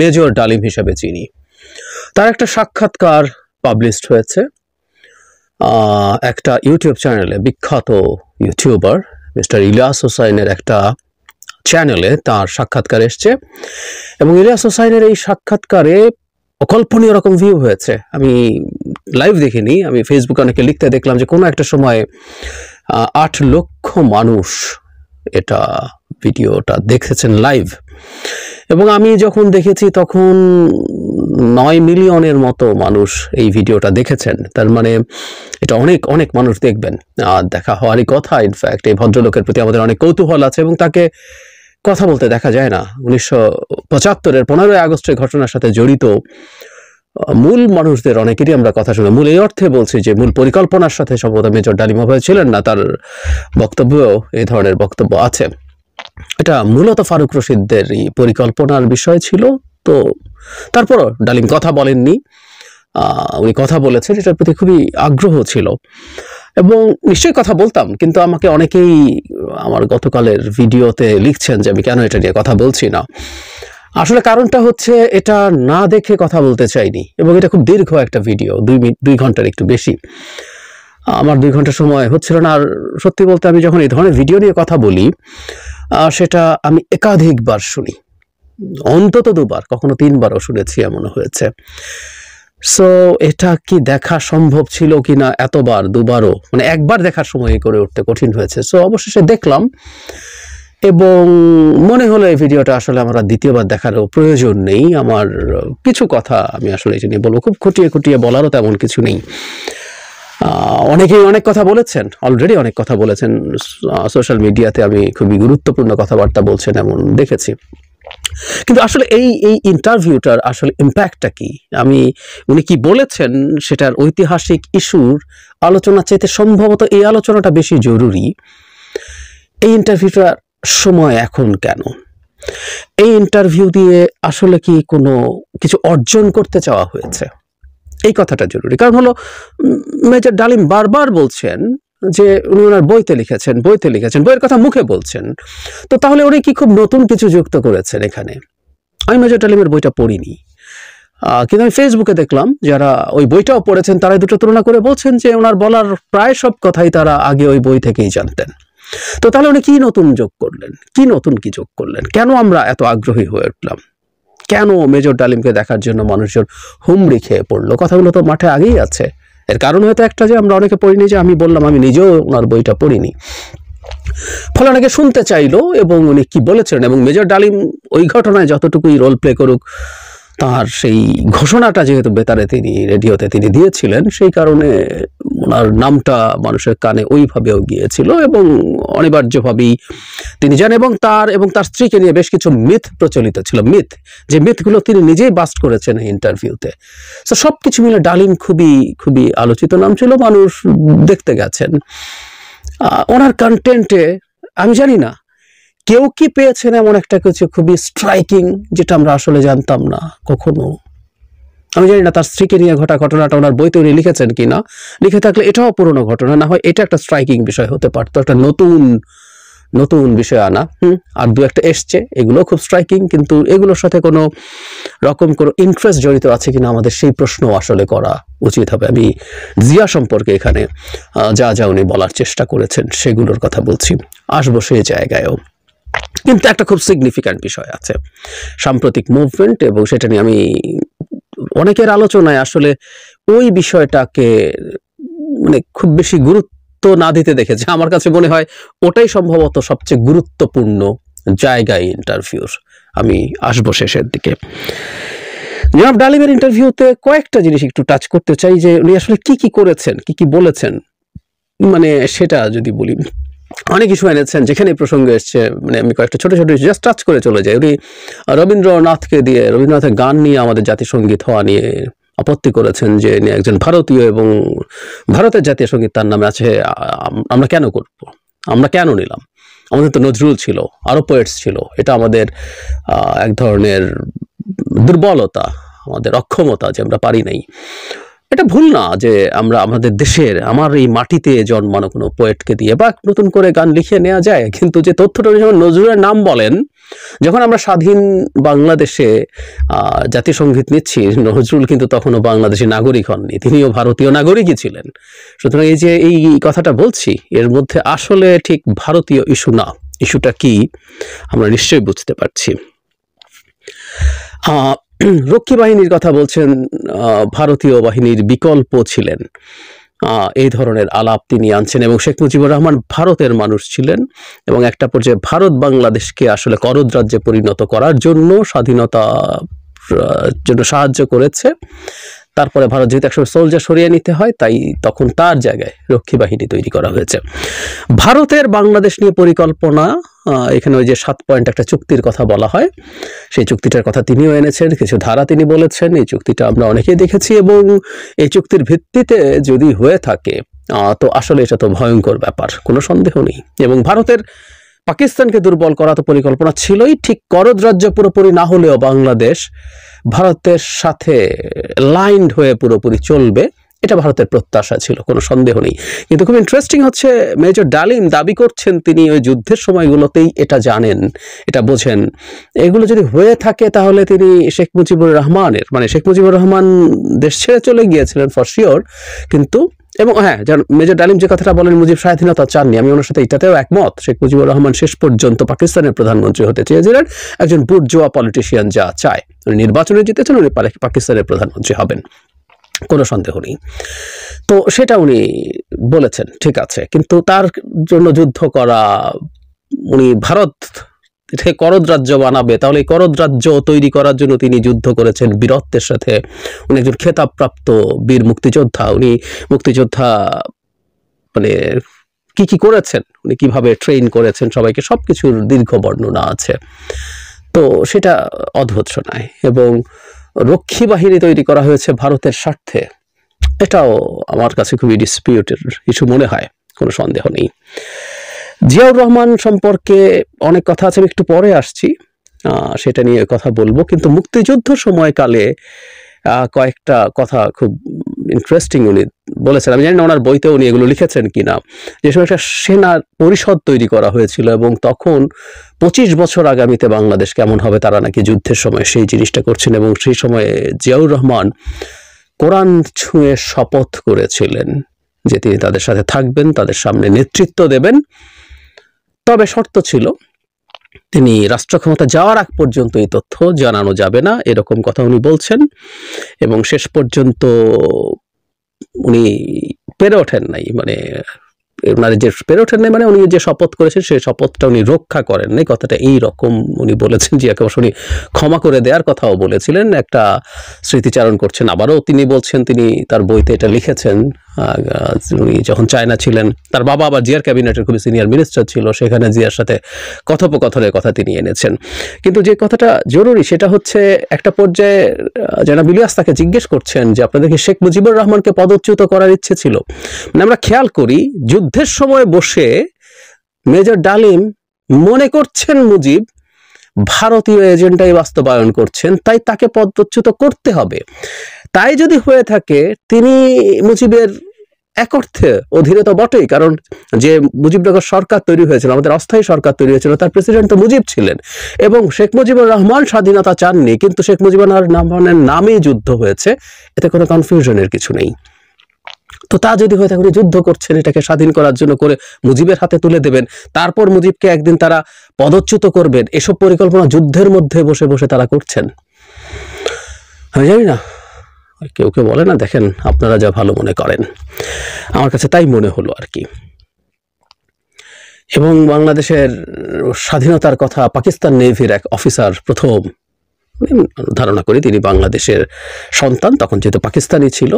Major ডালিম হিসেবে চিনি। তার একটা সাক্ষাৎকার পাবলিশড হয়েছে একটা ইউটিউব চ্যানেলে, বিখ্যাত ইউটিউবার মিস্টার ইলিয়াস হোসাইনের একটা চ্যানেলে তার সাক্ষাৎকার এসছে এবং ইলিয়াস হোসাইনের এই সাক্ষাৎকারে অকল্পনীয় রকম ভিউ হয়েছে। আমি লাইভ দেখিনি, আমি ফেসবুকে অনেকে লিখতে দেখলাম যে কোনো একটা সময় 8 লক্ষ মানুষ এটা ভিডিওটা দেখেছেন লাইভ, এবং আমি যখন দেখেছি তখন 9 মিলিয়নের মতো মানুষ এই ভিডিওটা দেখেছেন। তার মানে এটা অনেক অনেক মানুষ দেখবেন, দেখা হওয়ারই কথা। ইনফ্যাক্ট এই ভদ্রলোকের প্রতি আমাদের অনেক কৌতূহল আছে এবং তাকে কথা বলতে দেখা যায় না। 1975-এর 15ই আগস্টের ঘটনার সাথে জড়িত মূল মানুষদের অনেকেরই আমরা কথা শুনি। মূল এই অর্থে বলছি যে মূল পরিকল্পনার সাথে সম্ভবত মেজর ডালিম ভাই ছিলেন না, তার বক্তব্যেও এই ধরনের বক্তব্য আছে। এটা মূলত ফারুক রশিদদের পরিকল্পনার বিষয় ছিল। তো তারপরও ডালিম কথা বলেননি, উনি কথা বলেছেন, এটার প্রতি খুবই আগ্রহ ছিল এবং নিশ্চয়ই কথা বলতাম, কিন্তু আমাকে অনেকেই আমার গতকালের ভিডিওতে লিখছেন যে আমি কেন এটা নিয়ে কথা বলছি না। আসলে কারণটা হচ্ছে এটা না দেখে কথা বলতে চাইনি, এবং এটা খুব দীর্ঘ একটা ভিডিও, 2 ঘন্টার একটু বেশি। আমার 2 ঘন্টা সময় হচ্ছিল না। আর সত্যি বলতে আমি যখন এই ধরনের ভিডিও নিয়ে কথা বলি সেটা আমি একাধিকবার শুনি, অন্তত 2বার, কখনো 3বারও শুনেছি, এমন হয়েছে। সো এটা কি দেখা সম্ভব ছিল কিনা এতবার, 2বারও, মানে একবার দেখার সময় করে উঠতে কঠিন হয়েছে। সো অবশেষে দেখলাম এবং মনে হলো এই ভিডিওটা আসলে আমরা দ্বিতীয়বার দেখারও প্রয়োজন নেই। আমার কিছু কথা আমি আসলে এটা নিয়ে বলবো, খুব খুঁটিয়ে খুঁটিয়ে বলারও তেমন কিছু নেই। অনেকেই অনেক কথা বলেছেন, অলরেডি অনেক কথা বলেছেন সোশ্যাল মিডিয়াতে, আমি খুবই গুরুত্বপূর্ণ কথাবার্তা বলছেন এমন দেখেছি। কিন্তু আসলে এই ইন্টারভিউটার আসলে ইম্প্যাক্টটা কি, উনি কি বলেছেন সেটার ঐতিহাসিক ইস্যুর আলোচনা চাইতে সম্ভবত এই আলোচনাটা বেশি জরুরি। এই ইন্টারভিউটার সময় এখন কেন? এই ইন্টারভিউ দিয়ে আসলে কি কোনো কিছু অর্জন করতে চাওয়া হয়েছে? এই কথাটা জরুরি। কারণ হলো মেজর ডালিম বারবার বলছেন যে উনি ওনার বইতে লিখেছেন, বইয়ের কথা মুখে বলছেন। তো তাহলে উনি কি খুব নতুন কিছু যুক্ত করেছেন এখানে? আমি মেজর ডালিমের বইটা পড়িনি, কিন্তু আমি ফেসবুকে দেখলাম যারা ওই বইটাও পড়েছেন তারাই দুটো তুলনা করে বলছেন যে ওনার বলার প্রায় সব কথাই তারা আগে ওই বই থেকেই জানতেন। তো তাহলে উনি কি নতুন যোগ করলেন, কি যোগ করলেন? কেন আমরা এত আগ্রহী হয়ে উঠলাম? কেন মেজর ডালিমকে দেখার জন্য মানুষজন হুমড়ি খেয়ে পড়লো? কথাগুলো তো মাঠে আগেই আছে। এর কারণ হয়তো একটা যে আমরা অনেকে পড়িনি, যে আমি বললাম আমি নিজেও ওনার বইটা পড়িনি, ফলে অনেকে শুনতে চাইলো এবং উনি কি বলেছিলেন। এবং মেজর ডালিম ওই ঘটনায় যতটুকুই রোল প্লে করুক, তার সেই ঘোষণাটা যেহেতু বেতারে রেডিওতে তিনি দিয়েছিলেন, সেই কারণে ওনার নামটা মানুষের কানে ওইভাবেও গিয়েছিল এবং অনিবার্যভাবেই তিনি জানেন। এবং তার স্ত্রীকে নিয়ে বেশ কিছু মিথ প্রচলিত ছিল, যে মিথগুলো তিনি নিজেই বাস্ট করেছেন এই ইন্টারভিউতে। তো সবকিছু মিলে ডালিম খুবই খুবই আলোচিত নাম ছিল, মানুষ দেখতে গেছেন। ওনার কন্টেন্টে আমি জানি না কেউ কি পেয়েছেন এমন একটা কিছু খুবই স্ট্রাইকিং, যেটা আমরা আসলে জানতাম না কখনো। আমি জানি না তার স্ত্রীকে নিয়ে ঘটনাটা ওনার বইতে উনি লিখেছেন কিনা, লিখে থাকলে এটাও পুরনো ঘটনা, না হয় এটা একটা স্ট্রাইকিং বিষয় হতে পারতো, একটা নতুন বিষয় আনা। আর 2-একটা এসছে, এগুলো খুব স্ট্রাইকিং, কিন্তু এগুলোর সাথে কোনো রকম কোনো ইন্টারেস্ট জড়িত আছে কিনা আমাদের সেই প্রশ্ন আসলে করা উচিত হবে। আমি জিয়া সম্পর্কে এখানে যা উনি বলার চেষ্টা করেছেন সেগুলোর কথা বলছি, আসবো সেই জায়গায়ও। কিন্তু একটা খুব সিগনিফিক্যান্ট বিষয় আছে, সাম্প্রতিক মুভমেন্ট, এবং সেটা নিয়ে আমি অনেকের আলোচনায় আসলে ওই বিষয়টাকে মানে খুব বেশি গুরুত্ব না দিতে দেখেছি। আমার কাছে মনে হয় ওটাই সম্ভবত সবচেয়ে গুরুত্বপূর্ণ জায়গায় ইন্টারভিউর। আমি আসবো শেষের দিকে। জনাব ডালিমের ইন্টারভিউতে কয়েকটা জিনিস একটু টাচ করতে চাই, যে উনি আসলে কি করেছেন, কি বলেছেন, মানে সেটা যদি বলি। অনেক ইস্যু এনেছেন যেখানে প্রসঙ্গ এসছে, মানে আমি কয়েকটা ছোট জাস্ট টাচ করে চলে যাই। উনি রবীন্দ্রনাথের গান নিয়ে আমাদের জাতীয়সঙ্গীত হওয়া নিয়ে আপত্তি করেছেন, যে একজন ভারতীয় এবং ভারতের জাতীয় সঙ্গীত তার নামে আছে, আমরা কেন করব, আমরা কেন নিলাম? আমাদের তো নজরুল ছিল, আরো পোয়েটস ছিল, এটা আমাদের এক ধরনের দুর্বলতা, আমাদের অক্ষমতা যে আমরা পারি নাই। এটা ভুল না যে আমরা আমাদের দেশের আমার এই মাটিতে জন্মানো কোনো পোয়েটকে দিয়ে বা নতুন করে গান লিখে নেওয়া যায়, কিন্তু যে তথ্যটা যখন নজরুলের নাম বলেন, যখন আমরা স্বাধীন বাংলাদেশে জাতীয় সঙ্গীত নিচ্ছি, নজরুল কিন্তু তখনও বাংলাদেশি নাগরিক হননি, তিনিও ভারতীয় নাগরিকই ছিলেন। সুতরাং এই যে এই কথাটা বলছি, এর মধ্যে আসলে ঠিক ভারতীয় ইস্যু না, ইস্যুটা কি আমরা নিশ্চয়ই বুঝতে পারছি। রক্ষী বাহিনীর কথা বলছেন, ভারতীয় বাহিনীর বিকল্প ছিলেন, এই ধরনের আলাপ তিনি আনছেন। এবং শেখ মুজিবুর রহমান ভারতের মানুষ ছিলেন এবং একটা পর্যায়ে ভারত বাংলাদেশকে আসলে করদ রাজ্যে পরিণত করার জন্য স্বাধীনতা জন্য সাহায্য করেছে। তারপরে ভারত যেহেতু একসময় সোলজার সরিয়ে নিতে হয়, তাই তখন তার জায়গায় রক্ষী বাহিনী তৈরি করা হয়েছে। ভারতের বাংলাদেশ নিয়ে পরিকল্পনা, এখানে ওই যে 7 পয়েন্ট একটা চুক্তির কথা বলা হয়, সেই চুক্তিটার কথা তিনিও এনেছেন, কিছু ধারা তিনি বলেছেন। এই চুক্তিটা আমরা অনেকেই দেখেছি এবং এই চুক্তির ভিত্তিতে যদি হয়ে থাকে তো আসলে এটা তো ভয়ঙ্কর ব্যাপার, কোনো সন্দেহ নেই। এবং ভারতের পাকিস্তানকে দুর্বল করা তো পরিকল্পনা ছিলই, ঠিক করদ রাজ্য পুরোপুরি না হলেও বাংলাদেশ ভারতের সাথে লাইনড হয়ে পুরোপুরি চলবে, এটা ভারতের প্রত্যাশা ছিল, কোনো সন্দেহ নেই। কিন্তু খুব ইন্টারেস্টিং হচ্ছে, মেজর ডালিম দাবি করছেন তিনি ওই যুদ্ধের সময়গুলোতেই এটা জানেন, এটা বোঝেন। এগুলো যদি হয়ে থাকে তাহলে তিনি শেখ মুজিবুর রহমানের, মানে শেখ মুজিবুর রহমান দেশ ছেড়ে চলে গিয়েছিলেন ফর শিওর, কিন্তু এবং হ্যাঁ, মেজর ডালিম যে কথাটা বলেন মুজিব স্বাধীনতা চাননি, আমি ওনার সাথে এটাতেও একমত। শেখ মুজিবুর রহমান শেষ পর্যন্ত পাকিস্তানের প্রধানমন্ত্রী হতে চেয়েছিলেন, একজন বুর্জোয়া পলিটিশিয়ান যা চায়। উনি নির্বাচনে জিতেছেন, উনি পাকিস্তানের প্রধানমন্ত্রী হবেন, কোনো সন্দেহ নেই। তো সেটা উনি বলেছেন, ঠিক আছে, কিন্তু তার জন্য যুদ্ধ করা, উনি ভারত করদ রাজ্য বানাবে, তাহলে এই করদ রাজ্য তৈরি করার জন্য তিনি যুদ্ধ করেছেন বীরত্বের সাথে। উনি একজন খেতাবপ্রাপ্ত বীর মুক্তিযোদ্ধা, উনি মুক্তিযোদ্ধা মানে কি কি করেছেন, উনি কিভাবে ট্রেন করেছেন সবাইকে, সবকিছুর দীর্ঘ বর্ণনা আছে। তো সেটা অদ্ভুত শোনায়। এবং রক্ষী বাহিনী তৈরি করা হয়েছে ভারতের স্বার্থে, এটাও আমার কাছে খুবই ডিসপিউটেড ইস্যু মনে হয়, কোনো সন্দেহ নেই। জিয়াউর রহমান সম্পর্কে অনেক কথা আছে, আমি একটু পরে আসছি, সেটা নিয়ে কথা বলবো। কিন্তু মুক্তিযুদ্ধ সময়কালে কয়েকটা কথা খুব ইন্টারেস্টিং উনি বলেছেন, আমি জানি না ওনার বইতে উনি এগুলো লিখেছেন কিনা। যে সময় একটা সেনা পরিষদ তৈরি করা হয়েছিল এবং তখন 25 বছর আগামীতে বাংলাদেশ কেমন হবে তারা নাকি যুদ্ধের সময় সেই জিনিসটা করছেন। এবং সেই সময় জিয়াউর রহমান কোরআন ছুঁয়ে শপথ করেছিলেন যে তিনি তাদের সাথে থাকবেন, তাদের সামনে নেতৃত্ব দেবেন, তবে শর্ত ছিল তিনি রাষ্ট্র ক্ষমতা যাওয়ার আগ পর্যন্ত এই তথ্য জানানো যাবে না, এরকম কথা উনি বলছেন। এবং শেষ পর্যন্ত উনি পেরে ওঠেন নাই, মানে ওনার যে পেরে ওঠেন নাই মানে উনি যে শপথ করেছেন সেই শপথটা উনি রক্ষা করেন নাই, কথাটা এইরকম উনি বলেছেন। যে একেবারে উনি ক্ষমা করে দেওয়ার কথাও বলেছিলেন, একটা স্মৃতিচারণ করছেন। আবারও তিনি বলছেন, তিনি তার বইতে এটা লিখেছেন, উনি যখন চায়না ছিলেন, তার বাবা আবার জিয়ার ক্যাবিনেটের খুবই সিনিয়র মিনিস্টার ছিল, সেখানে জিয়ার সাথে কথোপকথনের কথা তিনি এনেছেন। কিন্তু যে কথাটা জরুরি সেটা হচ্ছে, একটা পর্যায়ে জনাব ইলিয়াস তাকে জিজ্ঞেস করছেন যে আপনাদেরকে শেখ মুজিবুর রহমানকে পদচ্যুত করার ইচ্ছে ছিল। মানে আমরা খেয়াল করি, যুদ্ধের সময় বসে মেজর ডালিম মনে করছেন মুজিব ভারতীয় এজেন্ডাই বাস্তবায়ন করছেন, তাই তাকে পদচ্যুত করতে হবে। তাই যদি হয়ে থাকে তিনি মুজিবের এক অর্থে অধীনে তো বটেই, কারণ যে মুজিবনগর সরকার তৈরি হয়েছিল, আমাদের অস্থায়ী সরকার তৈরি হয়েছিল, তার প্রেসিডেন্ট তো মুজিব ছিলেন। এবং শেখ মুজিবুর রহমান স্বাধীনতা চাননি, কিন্তু শেখ মুজিবুর রহমানের নামেই যুদ্ধ হয়েছে, এতে কোনো কনফিউশনের কিছু নেই। তো তা যদি হয়ে থাকে উনি যুদ্ধ করছেন এটাকে স্বাধীন করার জন্য, করে মুজিবের হাতে তুলে দেবেন, তারপর মুজিবকে একদিন তারা পদচ্যুত করবেন, এসব পরিকল্পনা যুদ্ধের মধ্যে বসে বসে তারা করছেন। আমি জানি না, কেউ কেউ বলে না, দেখেন আপনারা যা ভালো মনে করেন, আমার কাছে তাই মনে হলো আর কি। এবং বাংলাদেশের স্বাধীনতার কথা পাকিস্তান নেভির এক অফিসার প্রথম, ধারণা করি তিনি বাংলাদেশের সন্তান, তখন যেহেতু পাকিস্তানি ছিল,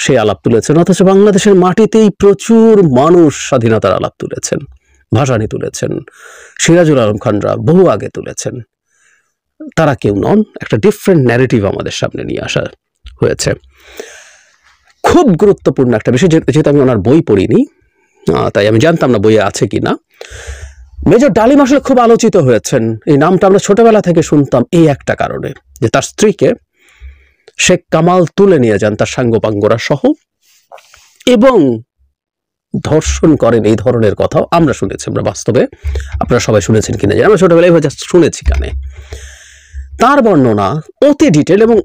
সেই আলাপ তুলেছেন। অথচ বাংলাদেশের মাটিতেই প্রচুর মানুষ স্বাধীনতার আলাপ তুলেছেন, ভাসানী তুলেছেন, সিরাজুল আলম খানরা বহু আগে তুলেছেন। তারা কেউ নন, একটা ডিফারেন্ট ন্যারেটিভ আমাদের সামনে নিয়ে আসা হয়েছে। খুব গুরুত্বপূর্ণ একটা বিষয়, যেহেতু আমি ওনার বই পড়িনি তাই আমি জানতাম না বইয়ে আছে কি না। মেজর ডালিম আসলে খুব আলোচিত হয়েছেন, এই নামটা আমরা ছোটবেলা থেকে শুনতাম এই একটা কারণে, যে তার স্ত্রীকে শেখ কামাল তুলে নিয়ে যান তার সাঙ্গপাঙ্গরা সহ এবং ধর্ষণ করেন, এই ধরনের কথাও আমরা শুনেছি। আমরা বাস্তবে আপনারা সবাই শুনেছেন কিনা জানি, আমরা ছোটবেলায় জাস্ট শুনেছি কানে। তার বর্ণনা অতি ডিটেল এবং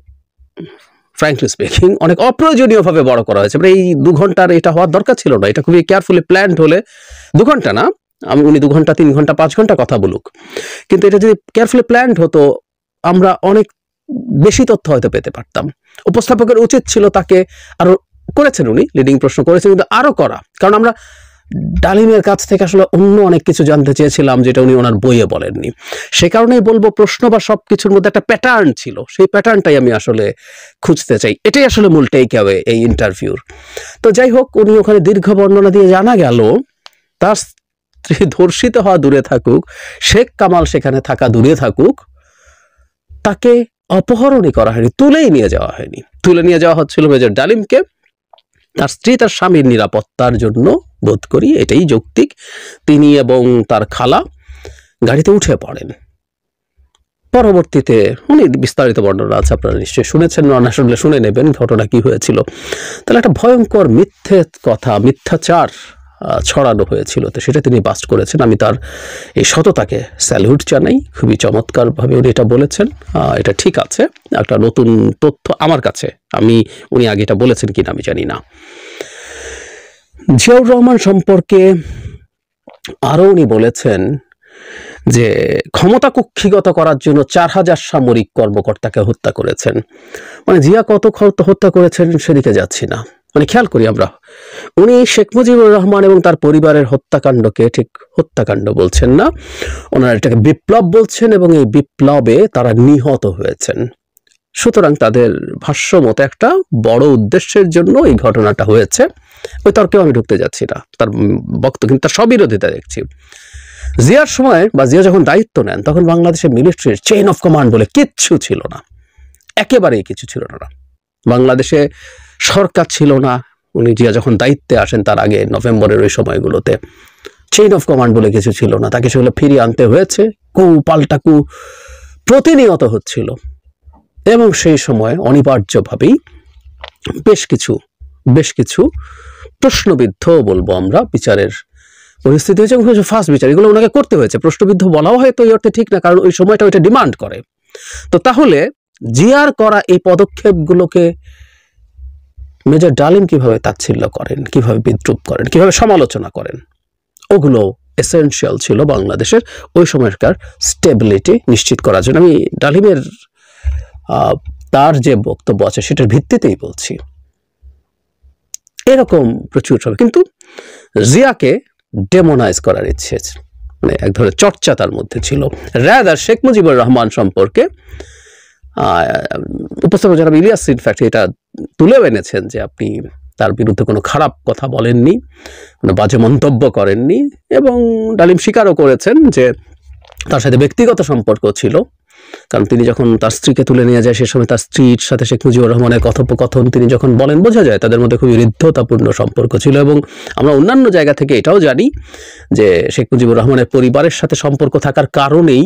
ফ্র্যাঙ্কলি স্পিকিং অনেক অপ্রয়োজনীয়ভাবে বড় করা হয়েছে। এই 2 ঘন্টার এটা হওয়ার দরকার ছিল না। এটা খুবই কেয়ারফুলি প্ল্যান্ড হলে 2 ঘন্টা না, উনি 2 ঘন্টা 3 ঘন্টা 5 ঘন্টা কথা বলুক, কিন্তু এটা যদি কেয়ারফুলি প্ল্যান্ড হতো আমরা অনেক বেশি তথ্য হয়তো পেতে পারতাম। উপস্থাপকের উচিত ছিল তাকে আরো, করেছেন উনি লিডিং প্রশ্ন করেছেন, কিন্তু আরো করা, কারণ আমরা ডালিমের কাছ থেকে আসলে অন্য অনেক কিছু জানতে চেয়েছিলাম যেটা উনি ওনার বইয়ে বলেননি। সে কারণেই বলবো প্রশ্ন বা সবকিছুর মধ্যে একটা প্যাটার্ন ছিল, সেই প্যাটার্নটাই আমি আসলে খুঁজতে চাই। এটাই আসলে মূল টেক অ্যাওয়ে এই ইন্টারভিউর। তো যাই হোক, উনি ওখানে দীর্ঘ বর্ণনা দিয়ে জানা গেল তার স্ত্রী ধর্ষিত হওয়া দূরে থাকুক, শেখ কামাল সেখানে থাকা দূরে থাকুক, তাকে অপহরণই করা হয়নি, তুলেই নিয়ে যাওয়া হয়নি। তুলে নিয়ে যাওয়া হচ্ছিল মেজর ডালিমকে তার স্ত্রী তার স্বামীর নিরাপত্তার জন্য, বোধ করি এটাই যৌক্তিক। তিনি এবং তার খালা গাড়িতে উঠে পড়েন। পরবর্তীতে উনি বিস্তারিত বর্ণনা আছে, আপনারা নিশ্চয়ই শুনেছেন, আসলে শুনে নেবেন ঘটনা কি হয়েছিল। তাহলে একটা ভয়ঙ্কর মিথ্যে কথা, মিথ্যাচার ছড়ানো হয়েছিল, তো সেটা তিনি বাস্ট করেছেন। আমি তার এই সততাকে স্যালুট জানাই, খুবই চমৎকারভাবে উনি এটা বলেছেন। এটা ঠিক আছে, একটা নতুন তথ্য আমার কাছে, উনি আগে এটা বলেছেন কিনা আমি জানি না। জিয়াউর রহমান সম্পর্কে আরো উনি বলেছেন যে ক্ষমতা কুক্ষিগত করার জন্য 4000 সামরিক কর্মকর্তাকে হত্যা করেছেন। মানে জিয়া কত হত্যা করেছেন সেদিকে যাচ্ছি না, মানে খেয়াল করি আমরা, উনি শেখ মুজিবুর রহমান এবং তার পরিবারের হত্যাকাণ্ডকে ঠিক হত্যাকাণ্ড বলছেন না, ওনারা এটাকে বিপ্লব বলছেন, এবং এই বিপ্লবে তারা নিহত হয়েছেন। সুতরাং তাদের ভাষ্য মতো একটা বড় উদ্দেশ্যের জন্য এই ঘটনাটা হয়েছে। ওই তর্কেও আমি ঢুকতে যাচ্ছি না, তার বক্তব্য কিন্তু তার সবিরোধিতা দেখছি। জিয়ার সময় বা জিয়া যখন দায়িত্ব নেন তখন বাংলাদেশের মিলিটারির চেইন অফ কমান্ড বলে কিচ্ছু ছিল না, একেবারেই কিছু ছিল না। বাংলাদেশে সরকার ছিল না। উনি জিয়া যখন দায়িত্বে আসেন তার আগে নভেম্বরের ওই সময়গুলোতে চেইন অফ কমান্ড বলে কিছু ছিল না, তাকে সেগুলো ফিরিয়ে আনতে হয়েছে। কু পাল্টা কু প্রতিনিয়ত হচ্ছিল, এবং সেই সময় অনিবার্যভাবেই বেশ কিছু প্রশ্নবিদ্ধ বলবো আমরা বিচারের পরিস্থিতি হয়েছে, এবং ফার্স্ট বিচার এগুলো ওনাকে করতে হয়েছে। প্রশ্নবিদ্ধ বলাও হয়তো এই অর্থে ঠিক না, কারণ ওই সময়টা ওইটা ডিমান্ড করে। তো তাহলে জিয়ার করা এই পদক্ষেপগুলোকে মেজর ডালিম কিভাবে তাচ্ছিল্য করেন, কিভাবে বিদ্রুপ করেন, কিভাবে সমালোচনা করেন, ওগুলো এসেনশিয়াল ছিল বাংলাদেশের ওই সময়কার স্টেবিলিটি নিশ্চিত করার জন্য। আমি ডালিমের তার যে বক্তব্য আছে সেটার ভিত্তিতেই বলছি। এরকম প্রচুর সময় কিন্তু জিয়াকে ডেমোনাইজ করার ইচ্ছে, মানে এক ধরনের চর্চা তার মধ্যে ছিল। রাদার শেখ মুজিবুর রহমান সম্পর্কে উপস্থাপক জনাব ইলিয়াস ইনফ্যাক্ট এটা তুলেও এনেছেন যে আপনি তার বিরুদ্ধে কোনো খারাপ কথা বলেননি, কোনো বাজে মন্তব্য করেননি, এবং ডালিম স্বীকারও করেছেন যে তার সাথে ব্যক্তিগত সম্পর্ক ছিল। কারণ তিনি যখন তার স্ত্রীকে তুলে নিয়ে যায় সে সময় তার স্ত্রীর সাথে শেখ মুজিবুর রহমানের কথোপকথন তিনি যখন বলেন বোঝা যায় তাদের মধ্যে খুবই হৃদ্যতাপূর্ণ সম্পর্ক ছিল। এবং আমরা অন্যান্য জায়গা থেকে এটাও জানি যে শেখ মুজিবুর রহমানের পরিবারের সাথে সম্পর্ক থাকার কারণেই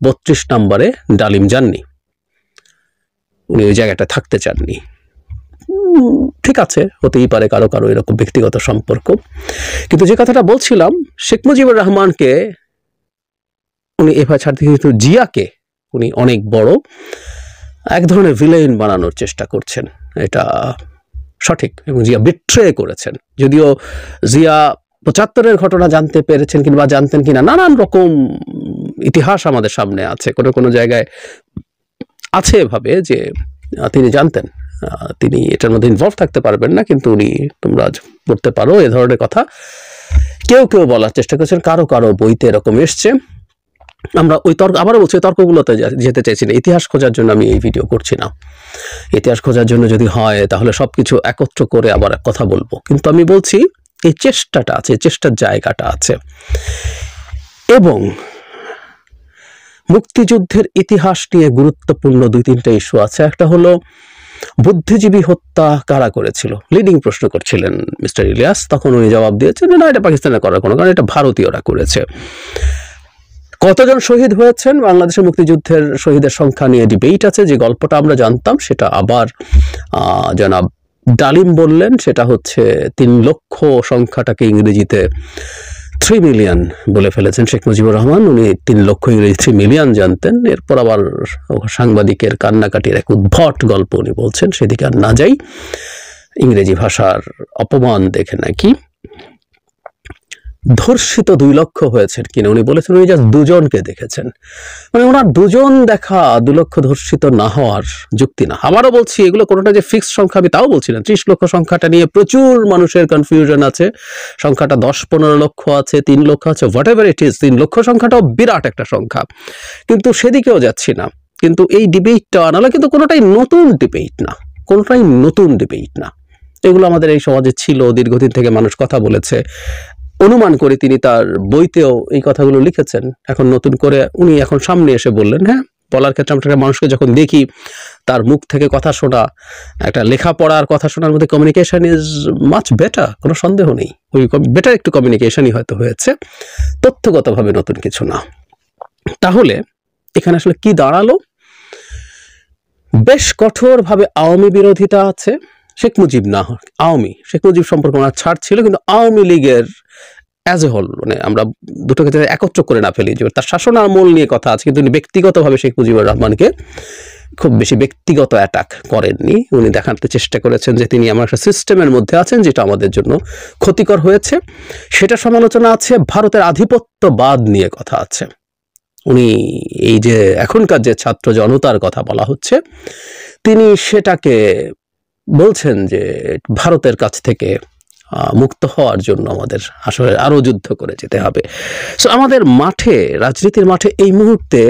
32 নম্বরে ডালিম যাননি, উনি ওই জায়গাটা থাকতে চাননি। ঠিক আছে, হতেই পারে কারো কারো এরকম ব্যক্তিগত সম্পর্ক। কিন্তু যে কথাটা বলছিলাম, শেখ মুজিবুর রহমানকে উনি এভাবে ছাড়তে, কিন্তু জিয়াকে উনি অনেক বড় এক ধরনের ভিলেন বানানোর চেষ্টা করছেন, এটা সঠিক। এবং জিয়া বিট্রে করেছেন, যদিও জিয়া 75-এর ঘটনা জানতে পেরেছেন কিংবা জানতেন কিনা নানান রকম ইতিহাস আমাদের সামনে আছে। কোনো জায়গায় আছে এভাবে যে তিনি জানতেন, তিনি এটার মধ্যে ইনভলভ থাকতে পারবেন না, কিন্তু উনি তোমরা পড়তে পারো এ ধরনের কথা কেউ বলার চেষ্টা করেছেন। কারো বইতে এরকম এসছে। আমরা ওই তর্ক, আবারও বলছি, তর্কগুলোতে যেতে চাইছি না। ইতিহাস খোঁজার জন্য আমি এই ভিডিও করছি না। ইতিহাস খোঁজার জন্য যদি হয় তাহলে সবকিছু একত্র করে আবার কথা বলবো, কিন্তু আমি বলছি এই চেষ্টাটা আছে, চেষ্টার জায়গাটা আছে। এবং মুক্তিযুদ্ধের ইতিহাস নিয়ে গুরুত্বপূর্ণ 2-3টা ইস্যু আছে। একটা হলো বুদ্ধিজীবী হত্যা কারা করেছিল, লিডিং প্রশ্ন করছিলেন মিস্টার ইলিয়াস, তখন উনি জবাব দিয়েছেন না, এটা পাকিস্তানের করার কোনো কারণ, এটা ভারতীয়রা করেছে। কতজন শহীদ হয়েছেন বাংলাদেশের মুক্তিযুদ্ধের শহীদের সংখ্যা নিয়ে ডিবেট আছে। যে গল্পটা আমরা জানতাম সেটা আবার জনাব ডালিম বললেন, সেটা হচ্ছে 3 লক্ষ সংখ্যাটাকে ইংরেজিতে 3 মিলিয়ন বলে ফেলেছেন শেখ মুজিবুর রহমান। উনি 3 লক্ষ ইংরেজি 3 মিলিয়ন জানতেন। এরপর আবার সাংবাদিকের কান্নাকাটির এক উদ্ভট গল্প উনি বলছেন, সেদিকে আর না যাই। ইংরেজি ভাষার অপমান দেখে নাকি ধর্ষিত 2 লক্ষ হয়েছেন কিনা উনি বলেছেন উনি জাস্ট 2 জনকে দেখেছেন। মানে ওনার 2 জন দেখা 2 লক্ষ ধর্ষিত না হওয়ার যুক্তি না। আবারও বলছি, এগুলো কোনোটা যে ফিক্সড সংখ্যা আমি তাও বলছি না। 30 লক্ষ সংখ্যাটা নিয়ে প্রচুর মানুষের কনফিউশন আছে। সংখ্যাটা 10-15 লক্ষ আছে, 3 লক্ষ আছে, হোয়াট এভার ইট ইজ। 3 লক্ষ সংখ্যাটাও বিরাট একটা সংখ্যা, কিন্তু সেদিকেও যাচ্ছি না। কিন্তু এই ডিবেটটা নাহলে কিন্তু কোনোটাই নতুন ডিবেট না, কোনোটাই নতুন ডিবেট না। এগুলো আমাদের এই সমাজে ছিল, দীর্ঘদিন থেকে মানুষ কথা বলেছে। অনুমান করে তিনি তার বইতেও এই কথাগুলো লিখেছেন। এখন নতুন করে উনি এখন সামনে এসে বললেন। হ্যাঁ, বলার ক্ষেত্রে আমরা মানুষকে যখন দেখি, তার মুখ থেকে কথা শোনা, একটা লেখাপড়া আর কথা শোনার মধ্যে কমিউনিকেশন ইজ মাচ বেটার, কোনো সন্দেহ নেই। ওই বেটার একটু কমিউনিকেশনই হয়তো হয়েছে, তথ্যগতভাবে নতুন কিছু না। তাহলে এখানে আসলে কি দাঁড়ালো? বেশ কঠোরভাবে আওয়ামী বিরোধিতা আছে। শেখ মুজিব না, আওয়ামী, শেখ মুজিব সম্পর্কে ওনার ছাড় ছিল, কিন্তু আওয়ামী লীগের অ্যাজ এ হোল, মানে আমরা দুটোকে একত্র করে না ফেলি, যে তার শাসন আমল নিয়ে কথা আছে, কিন্তু উনি ব্যক্তিগতভাবে শেখ মুজিবুর রহমানকে খুব বেশি ব্যক্তিগত অ্যাটাক করেননি। উনি দেখাতে চেষ্টা করেছেন যে তিনি আমার একটা সিস্টেমের মধ্যে আছেন যেটা আমাদের জন্য ক্ষতিকর হয়েছে, সেটা সমালোচনা আছে। ভারতের আধিপত্যবাদ নিয়ে কথা আছে। উনি এই যে এখনকার যে ছাত্র জনতার কথা বলা হচ্ছে, তিনি সেটাকে বলছেন যে ভারতের কাছ থেকে মুক্ত হওয়ার জন্য আমাদের আসলে আরো যুদ্ধ করে যেতে হবে। সো আমাদের মাঠে, রাজনীতির মাঠে এই মুহূর্তে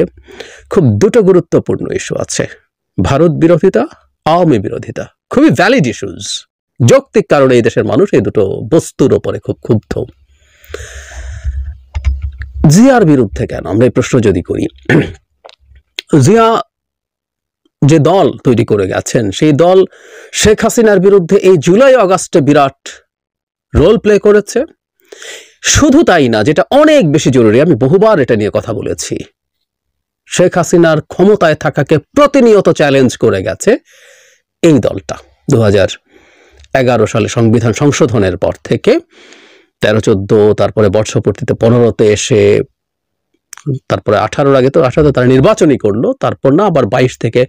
খুব 2টো গুরুত্বপূর্ণ ইস্যু আছে। ভারত বিরোধিতা, আওয়ামী বিরোধিতা, খুবই ভ্যালিড ইস্যুজ। যৌক্তিক কারণে এই দেশের মানুষ এই দুটো বস্তুর ওপরে খুব ক্ষুব্ধ। জিয়ার বিরুদ্ধে কেন, আমরা এই প্রশ্ন যদি করি, জিয়া যে দল তৈরি করে গেছেন, সেই দল শেখ হাসিনার বিরুদ্ধে এই জুলাই আগস্টে বিরাট রোল প্লে করেছে। শুধু তাই না, যেটা অনেক বেশি জরুরি, আমি বহুবার এটা নিয়ে কথা বলেছি, শেখ হাসিনার ক্ষমতায় থাকাকে প্রতিনিয়ত চ্যালেঞ্জ করে গেছে এই দলটা। 2011 সালে সংবিধান সংশোধনের পর থেকে 13-14, তারপরে বর্ষপূর্তিতে 15-তে এসে, তারপরে 18-র আগে তো 18 তারা নির্বাচনই করলো, তারপর না আবার 22 থেকে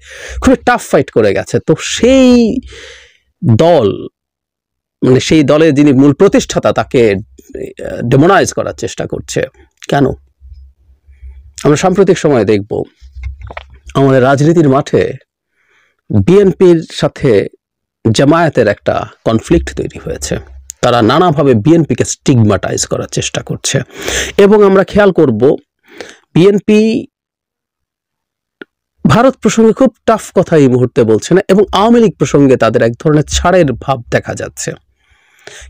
খুবই টাফ ফাইট করে গেছে। তো সেই দল, মানে সেই দলের যিনি মূল প্রতিষ্ঠাতা, তাকে ডেমোনাইজ করার চেষ্টা করছে কেন? আমরা সাম্প্রতিক সময়ে দেখব আমাদের রাজনীতির মাঠে বিএনপির সাথে জামায়াতের একটা কনফ্লিক্ট তৈরি হয়েছে। তারা নানাভাবে বিএনপিকে স্টিগমাটাইজ করার চেষ্টা করছে, এবং আমরা খেয়াল করব বিএনপি ভারত প্রসঙ্গে খুব টাফ কথা এই মুহূর্তে বলছে না, এবং আওয়ামী লীগ প্রসঙ্গে তাদের এক ধরনের ছাড়ের ভাব দেখা যাচ্ছে।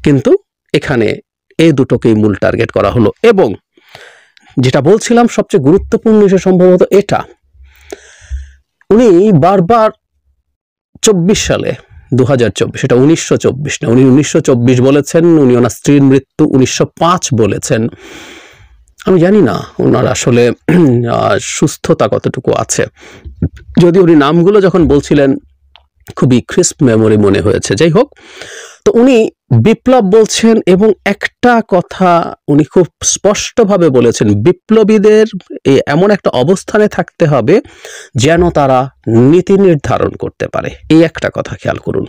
কিন্তু এখানে এই দুটোকেই মূল টার্গেট করা হলো। এবং যেটা বলছিলাম সবচেয়ে গুরুত্বপূর্ণ বিষয় সম্ভবত এটা, উনি বারবার 24 সালে 2024, এটা 1924 না, উনি 1924 বলেছেন। উনি ওনার স্ত্রীর মৃত্যু 1905 বলেছেন। আমি জানি না ওনার আসলে সুস্থতা কতটুকু আছে, যদি উনি নামগুলো যখন বলছিলেন খুবই ক্রিস্প মেমোরি মনে হয়েছে। যাই হোক, তো উনি বিপ্লব বলছেন, এবং একটা কথা উনি খুব স্পষ্টভাবে বলেছেন, বিপ্লবীদের এমন একটা অবস্থানে থাকতে হবে যেন তারা নীতি নির্ধারণ করতে পারে। এই একটা কথা খেয়াল করুন।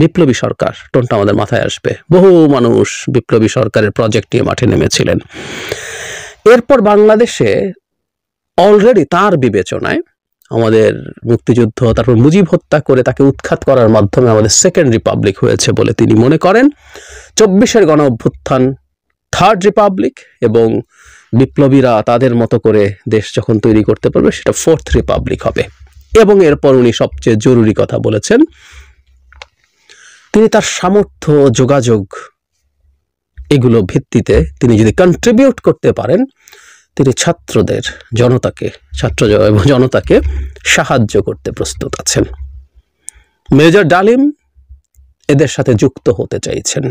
বিপ্লবী সরকার টোনটা আমাদের মাথায় আসবে। বহু মানুষ বিপ্লবী সরকারের প্রজেক্ট নিয়ে মাঠে নেমেছিলেন। এরপর বাংলাদেশে অলরেডি তার বিবেচনায় আমাদের মুক্তিযুদ্ধ, তারপর মুজিব হত্যা করে তাকে উৎখাত করার মাধ্যমে আমাদের সেকেন্ড রিপাবলিক হয়েছে বলে তিনি মনে করেন। 24-এর গণ অভ্যুত্থান থার্ড রিপাবলিক, এবং বিপ্লবীরা তাদের মতো করে দেশ যখন তৈরি করতে পারবে সেটা ফোর্থ রিপাবলিক হবে। এবং এরপর উনি সবচেয়ে জরুরি কথা বলেছেন, তিনি তার সামর্থ্য, যোগাযোগ, এগুলো ভিত্তিতে তিনি যদি কন্ট্রিবিউট করতে পারেন, তিনি ছাত্রদের, জনতাকে সাহায্য করতে প্রস্তুত আছেন। মেজর ডালিম এদের সাথে যুক্ত হতে চাইছেন।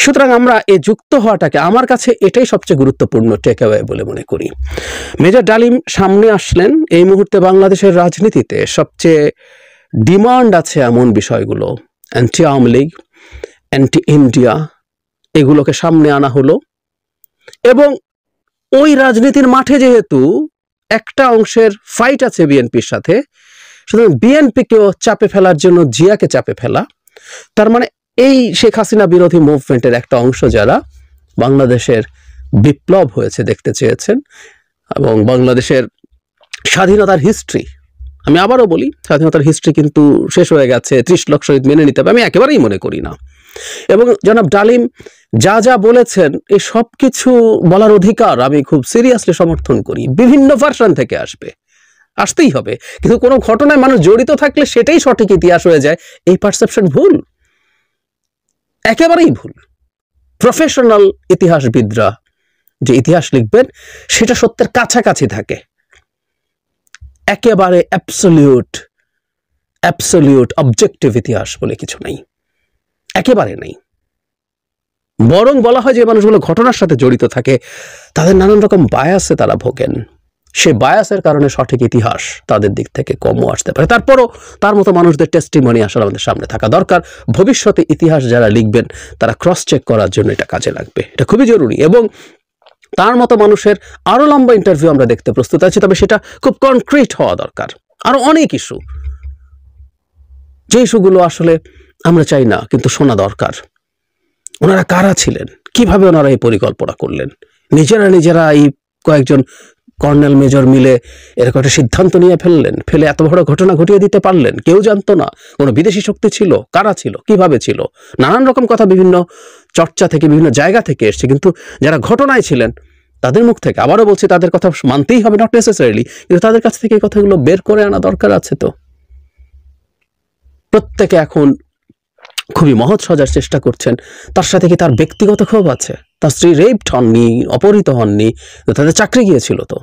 সুতরাং আমরা এই যুক্ত হওয়াটাকে, আমার কাছে এটাই সবচেয়ে গুরুত্বপূর্ণ টেক অ্যাওয়ে বলে মনে করি। মেজর ডালিম সামনে আসলেন। এই মুহূর্তে বাংলাদেশের রাজনীতিতে সবচেয়ে ডিমান্ড আছে এমন বিষয়গুলো, anti Awami League, anti India, এগুলোকে সামনে আনা হলো। এবং ওই রাজনীতির মাঠে যেহেতু একটা অংশের ফাইট আছে বিএনপির সাথে, সুতরাং বিএনপিকেও চাপে ফেলার জন্য জিয়াকে চাপে ফেলা, তার মানে এই শেখ হাসিনা বিরোধী মুভমেন্টের একটা অংশ যারা বাংলাদেশের বিপ্লব হয়েছে দেখতে চেয়েছেন, এবং বাংলাদেশের স্বাধীনতার হিস্ট্রি, আমি আবারও বলি, স্বাধীনতার হিস্ট্রি কিন্তু শেষ হয়ে গেছে, 30 লাখ শহীদ মেনে নিতে হবে, আমি একেবারেই মনে করি না। এবং জনাব ডালিম যা যা বলেছেন, এই সব কিছু বলার অধিকার আমি খুব সিরিয়াসলি সমর্থন করি। বিভিন্ন ভার্সন থেকে আসতেই হবে, কিন্তু কোনো ঘটনায় মানুষ জড়িত থাকলে সেটাই সঠিক ইতিহাস হয়ে যায়, এই পারসেপশন ভুল, একেবারেই ভুল। প্রফেশনাল ইতিহাসবিদরা যে ইতিহাস লিখবেন সেটা সত্যের কাছাকাছি থাকে, একেবারে অ্যাবসলিউট অবজেক্টিভ ইতিহাস বলে কিছু নাই, একেবারে নাই। বরং বলা হয় যে মানুষগুলো ঘটনার সাথে জড়িত থাকে, তাদের নানান রকম বায়াসে তারা ভোগেন, সে বায়াসের কারণে সঠিক ইতিহাস তাদের দিক থেকে কমও আসতে পারে। তারপরও তার মতো মানুষদের টেস্টিমনি আসলে আমাদের সামনে থাকা দরকার। ভবিষ্যতে ইতিহাস যারা লিখবেন তারা ক্রস চেক করার জন্য এটা কাজে লাগবে, এটা খুবই জরুরি। এবং তার মতো মানুষের আরো লম্বা ইন্টারভিউ আমরা দেখতে প্রস্তুত আছি, তবে সেটা খুব কনক্রিট হওয়া দরকার। আরো অনেক ইস্যু, যে ইস্যুগুলো আসলে আমরা চাই না কিন্তু শোনা দরকার। ওনারা কারা ছিলেন, কিভাবে ওনারা এই পরিকল্পনা করলেন, নিজেরা এই কয়েকজন কর্নেল মেজর মিলে এরকম একটা সিদ্ধান্ত নিয়ে ফেলে এত বড় ঘটনা ঘটিয়ে দিতে পারলেন, কেউ জানতো না, কোনো বিদেশি শক্তি ছিল, কারা ছিল, কিভাবে ছিল, নানান রকম কথা বিভিন্ন চর্চা থেকে বিভিন্ন জায়গা থেকে এসছে, কিন্তু যারা ঘটনায় ছিলেন তাদের মুখ থেকে, আবারও বলছি, তাদের কথা মানতেই হবে, নট নেসেসারিলি, কিন্তু তাদের কাছ থেকে এই কথাগুলো বের করে আনা দরকার আছে। তো প্রত্যেকে এখন খুবই মহৎ সাজার চেষ্টা করছেন, তার সাথে কি তার ব্যক্তিগত ক্ষোভ আছে? তার স্ত্রী রেপড হননি, অপহৃত হননি, তাদের চাকরি গিয়েছিল তো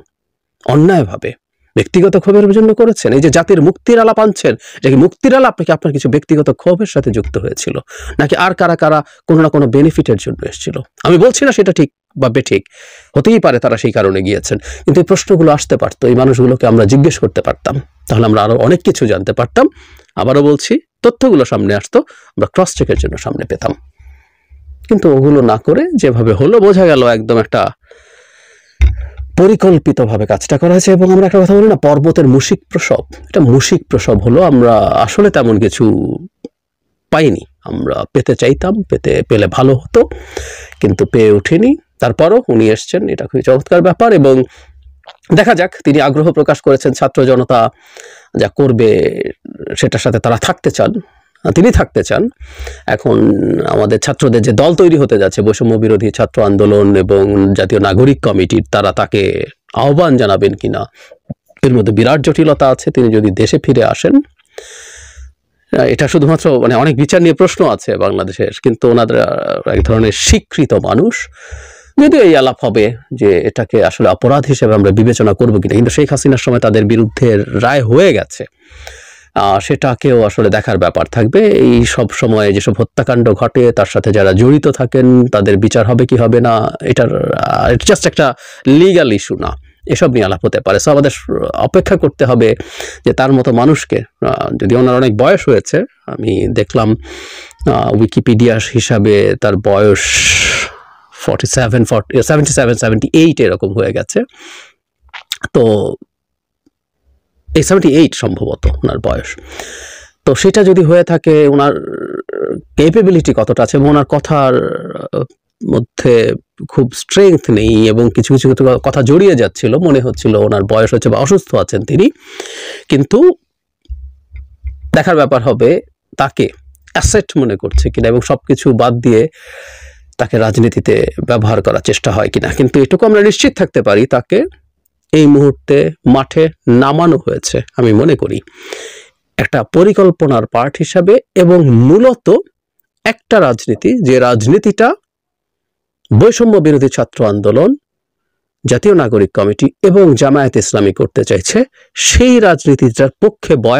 অন্যায়ভাবে, ব্যক্তিগত ক্ষোভের জন্য করেছেন। এই যে জাতির মুক্তির আলাপ আনছেন, এটা কি মুক্তির আলাপ নাকি আপনার কিছু ব্যক্তিগত ক্ষোভের সাথে যুক্ত হয়েছিল, নাকি আর কারা কোনো না কোনো বেনিফিটের জন্য এসেছিল? আমি বলছি না সেটা ঠিক বা বেঠিক, হতেই পারে তারা সেই কারণে গিয়েছেন, কিন্তু এই প্রশ্নগুলো আসতে পারতো, এই মানুষগুলোকে আমরা জিজ্ঞেস করতে পারতাম, তাহলে আমরা আরো অনেক কিছু জানতে পারতাম। আবারও বলছি, তথ্যগুলো সামনে আসতো, আমরা ক্রস চেকের জন্য সামনে পেতাম, কিন্তু ওগুলো না করে যেভাবে হলো, বোঝা গেল একদম একটা পরিকল্পিতভাবে কাজটা করা হয়েছে। এবং আমরা একটা কথা বলি না, পর্বতের মুশিক প্রসব, এটা মুশিক প্রসব হলো। আমরা আসলে তেমন কিছু পাইনি, আমরা পেতে চাইতাম, পেলে ভালো হতো, কিন্তু পেয়ে উঠিনি। তারপরও উনি এসছেন, এটা খুবই চমৎকার ব্যাপার। এবং দেখা যাক, তিনি আগ্রহ প্রকাশ করেছেন ছাত্র জনতা যা করবে সেটার সাথে তারা থাকতে চান, তিনি থাকতে চান। এখন আমাদের ছাত্রদের যে দল তৈরি হতে যাচ্ছে, বৈষম্য বিরোধী ছাত্র আন্দোলন এবং জাতীয় নাগরিক কমিটির, তারা তাকে আহ্বান জানাবেন কিনা, এর মধ্যে বিরাট জটিলতা আছে। তিনি যদি দেশে ফিরে আসেন, এটা শুধুমাত্র মানে অনেক বিচার নিয়ে প্রশ্ন আছে বাংলাদেশের, কিন্তু ওনাদের এক ধরনের স্বীকৃত মানুষ, যদিও এই আলাপ হবে যে এটাকে আসলে অপরাধ হিসেবে আমরা বিবেচনা করবো কিনা, কিন্তু শেখ হাসিনার সময় তাদের বিরুদ্ধে রায় হয়ে গেছে, সেটাকেও আসলে দেখার ব্যাপার থাকবে। এই সব সময় যেসব হত্যাকাণ্ড ঘটে তার সাথে যারা জড়িত থাকেন তাদের বিচার হবে কি হবে না, এটার জাস্ট একটা লিগ্যাল ইস্যু না, এসব নিয়ে আলাপ হতে পারে। সো আমাদের অপেক্ষা করতে হবে যে তার মতো মানুষকে, যদি ওনার অনেক বয়স হয়েছে, আমি দেখলাম উইকিপিডিয়া হিসাবে তার বয়স 77-78 এরকম হয়ে গেছে, তো এই 78 সম্ভবত ওনার বয়স। তো সেটা যদি হয়ে থাকে, ওনার ক্যাপাবিলিটি কতটা আছে, এবং ওনার কথার মধ্যে খুব স্ট্রেংথ নেই, এবং কিছু কিছু কথা জড়িয়ে যাচ্ছিল, মনে হচ্ছিল ওনার বয়স হচ্ছে বা অসুস্থ আছেন তিনি। কিন্তু দেখার ব্যাপার হবে তাকে অ্যাসেট মনে করছে কিনা, এবং সবকিছু বাদ দিয়ে তাকে রাজনীতিতে ব্যবহার করার চেষ্টা হয় কিনা। কিন্তু এটুকু আমরা নিশ্চিত থাকতে পারি, তাকে এই মুহূর্তে মাঠে নামানো হয়েছে আমি মনে করি একটা পরিকল্পনার পার্ট হিসাবে, এবং মূলত একটা রাজনীতি, যে রাজনীতিটা বৈষম্য বিরোধী ছাত্র আন্দোলন, জাতীয় নাগরিক কমিটি এবং জামায়াতে ইসলামী করতে চাইছে, সেই রাজনীতিটার পক্ষে বয়ান